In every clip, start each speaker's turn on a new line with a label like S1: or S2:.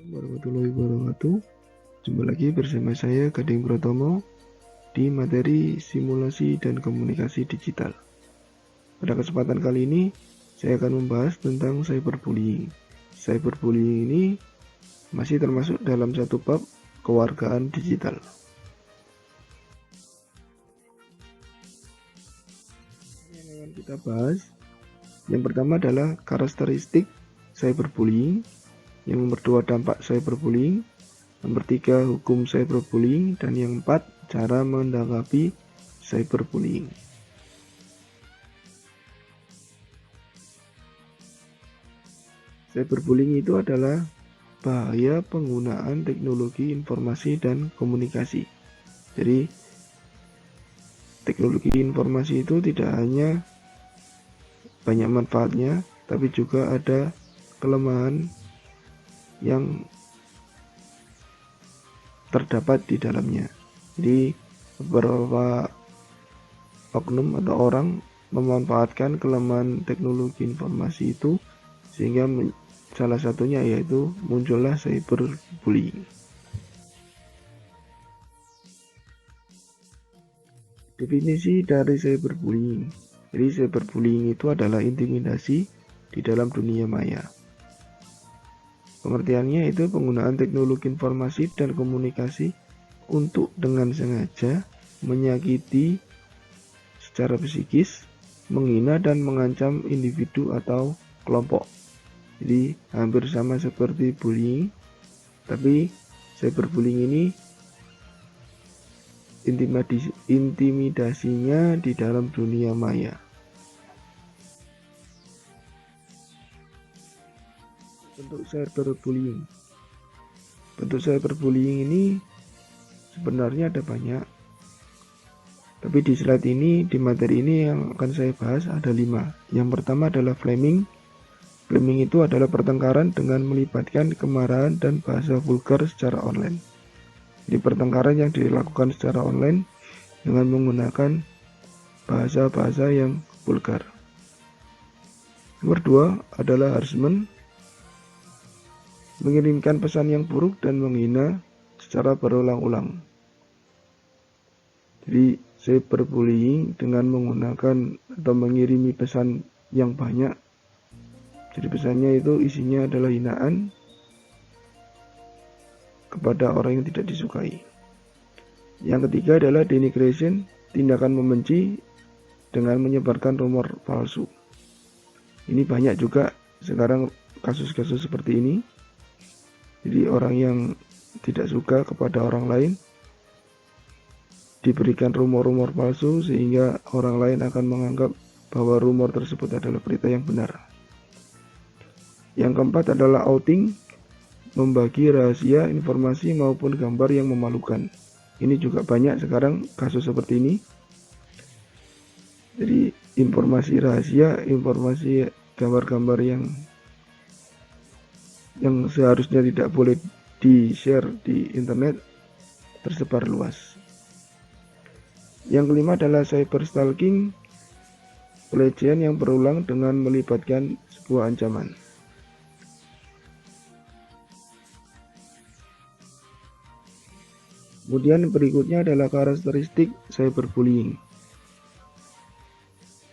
S1: Warahmatullahi wabarakatuh. Jumpa lagi bersama saya Gading Pratomo di materi simulasi dan komunikasi digital. Pada kesempatan kali ini saya akan membahas tentang cyberbullying. Cyberbullying ini masih termasuk dalam satu bab kewargaan digital. Yang akan kita bahas, yang pertama adalah karakteristik cyberbullying, yang nomor 2 dampak cyberbullying, nomor 3 hukum cyberbullying, dan yang 4 cara menanggapi cyberbullying. Cyberbullying itu adalah bahaya penggunaan teknologi informasi dan komunikasi. Jadi teknologi informasi itu tidak hanya banyak manfaatnya, tapi juga ada kelemahan yang terdapat di dalamnya. Jadi beberapa oknum atau orang memanfaatkan kelemahan teknologi informasi itu sehingga salah satunya yaitu muncullah cyberbullying. Definisi dari cyberbullying. Jadi cyberbullying itu adalah intimidasi di dalam dunia maya. Pengertiannya itu penggunaan teknologi informasi dan komunikasi untuk dengan sengaja menyakiti secara psikis, menghina dan mengancam individu atau kelompok. Jadi hampir sama seperti bullying, tapi cyberbullying ini intimidasinya di dalam dunia maya. Bentuk cyberbullying. Bentuk cyberbullying ini sebenarnya ada banyak. Tapi di slide ini, di materi ini yang akan saya bahas ada 5. Yang pertama adalah flaming. Flaming itu adalah pertengkaran dengan melibatkan kemarahan dan bahasa vulgar secara online. Jadi pertengkaran yang dilakukan secara online dengan menggunakan bahasa-bahasa yang vulgar. Nomor 2 adalah harassment. Mengirimkan pesan yang buruk dan menghina secara berulang-ulang. Jadi cyberbullying dengan menggunakan atau mengirimi pesan yang banyak. Jadi pesannya itu isinya adalah hinaan kepada orang yang tidak disukai. Yang ketiga adalah denigration, tindakan membenci dengan menyebarkan rumor palsu. Ini banyak juga sekarang kasus-kasus seperti ini. Jadi orang yang tidak suka kepada orang lain diberikan rumor-rumor palsu sehingga orang lain akan menganggap bahwa rumor tersebut adalah berita yang benar. Yang keempat adalah outing, membagi rahasia, informasi maupun gambar yang memalukan. Ini juga banyak sekarang kasus seperti ini. Jadi informasi rahasia, informasi gambar-gambar yang seharusnya tidak boleh di-share di internet tersebar luas. Yang kelima adalah cyber stalking, pelecehan yang berulang dengan melibatkan sebuah ancaman. Kemudian berikutnya adalah karakteristik cyberbullying.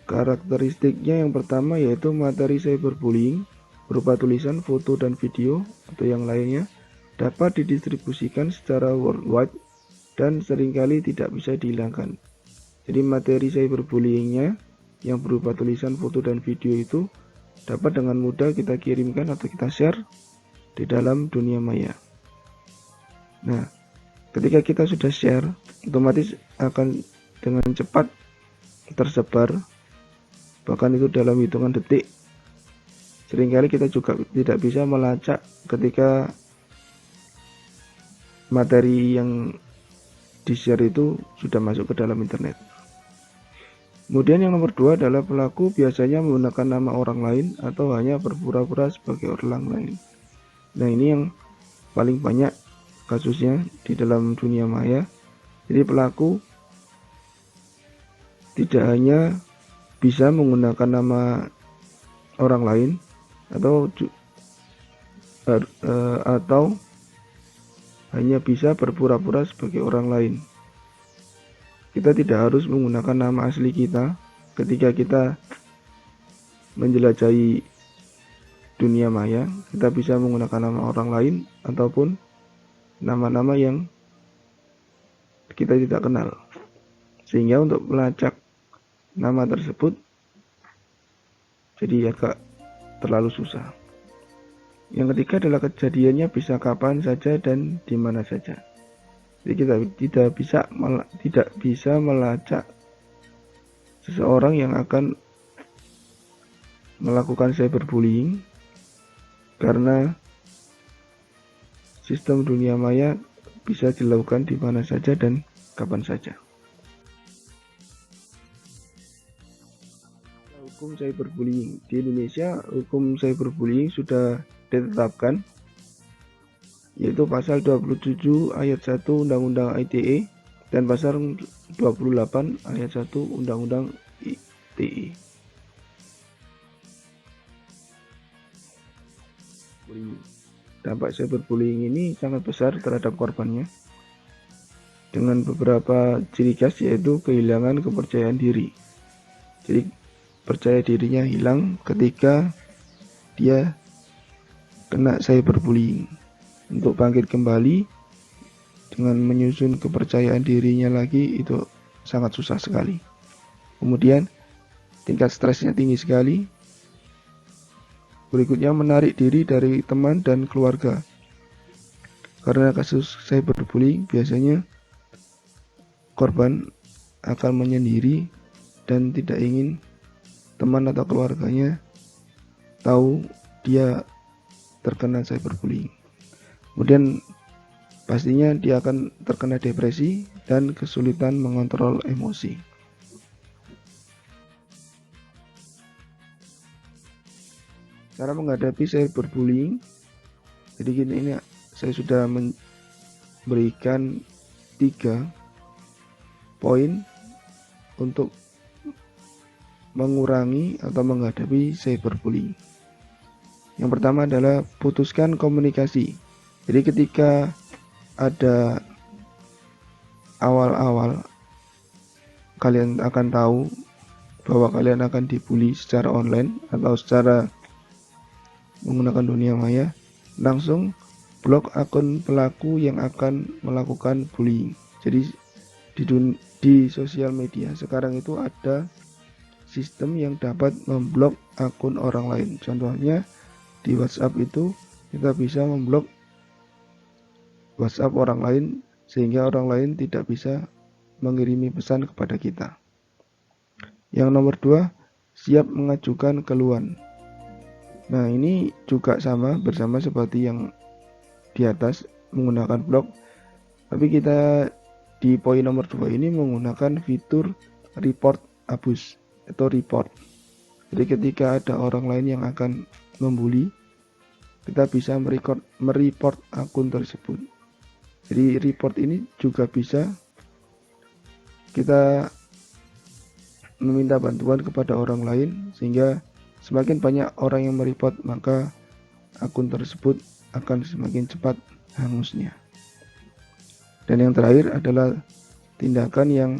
S1: Karakteristiknya yang pertama yaitu materi cyberbullying berupa tulisan, foto, dan video atau yang lainnya dapat didistribusikan secara worldwide dan seringkali tidak bisa dihilangkan. Jadi materi cyberbullyingnya yang berupa tulisan, foto, dan video itu dapat dengan mudah kita kirimkan atau kita share di dalam dunia maya. Nah, ketika kita sudah share, otomatis akan dengan cepat tersebar, bahkan itu dalam hitungan detik. Seringkali kita juga tidak bisa melacak ketika materi yang di-share itu sudah masuk ke dalam internet. Kemudian yang nomor 2 adalah pelaku biasanya menggunakan nama orang lain atau hanya berpura-pura sebagai orang lain. Nah, ini yang paling banyak kasusnya di dalam dunia maya. Jadi pelaku tidak hanya bisa menggunakan nama orang lain atau atau hanya bisa berpura-pura sebagai orang lain. Kita tidak harus menggunakan nama asli kita ketika kita menjelajahi dunia maya. Kita bisa menggunakan nama orang lain ataupun nama-nama yang kita tidak kenal, sehingga untuk melacak nama tersebut jadi agak terlalu susah. Yang ketiga adalah kejadiannya bisa kapan saja dan di mana saja. Jadi kita tidak bisa melacak seseorang yang akan melakukan cyberbullying karena sistem dunia maya bisa dilakukan di mana saja dan kapan saja. Hukum cyberbullying di Indonesia, hukum cyberbullying sudah ditetapkan, yaitu pasal 27 ayat 1 Undang-Undang ITE dan pasal 28 ayat 1 Undang-Undang ITE. Dampak cyberbullying ini sangat besar terhadap korbannya dengan beberapa ciri khas, yaitu kehilangan kepercayaan diri. Jadi percaya dirinya hilang ketika dia kena cyberbullying. Untuk bangkit kembali dengan menyusun kepercayaan dirinya lagi itu sangat susah sekali. Kemudian tingkat stresnya tinggi sekali. Berikutnya menarik diri dari teman dan keluarga. Karena kasus cyberbullying biasanya korban akan menyendiri dan tidak ingin teman atau keluarganya tahu dia terkena cyberbullying. Kemudian pastinya dia akan terkena depresi dan kesulitan mengontrol emosi. Cara menghadapi cyberbullying. Jadi ini saya sudah memberikan 3 poin untuk mengurangi atau menghadapi cyberbullying. Yang pertama adalah putuskan komunikasi. Jadi ketika ada awal-awal kalian akan tahu bahwa kalian akan dibully secara online atau secara menggunakan dunia maya, langsung blok akun pelaku yang akan melakukan bullying. Jadi di sosial media sekarang itu ada sistem yang dapat memblok akun orang lain. Contohnya di WhatsApp itu kita bisa memblok WhatsApp orang lain sehingga orang lain tidak bisa mengirimi pesan kepada kita. Yang nomor 2, siap mengajukan keluhan. Nah, ini juga bersama seperti yang di atas menggunakan blog, tapi kita di poin nomor 2 ini menggunakan fitur report abuse atau report. Jadi ketika ada orang lain yang akan membuli, kita bisa mereport akun tersebut. Jadi report ini juga bisa kita meminta bantuan kepada orang lain, sehingga semakin banyak orang yang mereport, maka akun tersebut akan semakin cepat hangusnya. Dan yang terakhir adalah tindakan yang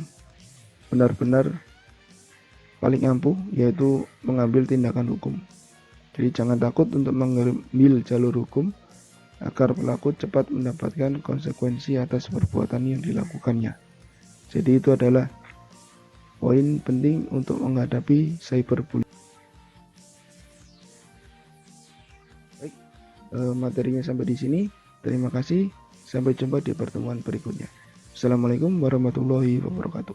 S1: benar-benar paling ampuh, yaitu mengambil tindakan hukum. Jadi jangan takut untuk mengambil jalur hukum agar pelaku cepat mendapatkan konsekuensi atas perbuatan yang dilakukannya. Jadi itu adalah poin penting untuk menghadapi cyberbullying. Baik, materinya sampai di sini. Terima kasih. Sampai jumpa di pertemuan berikutnya. Assalamualaikum warahmatullahi wabarakatuh.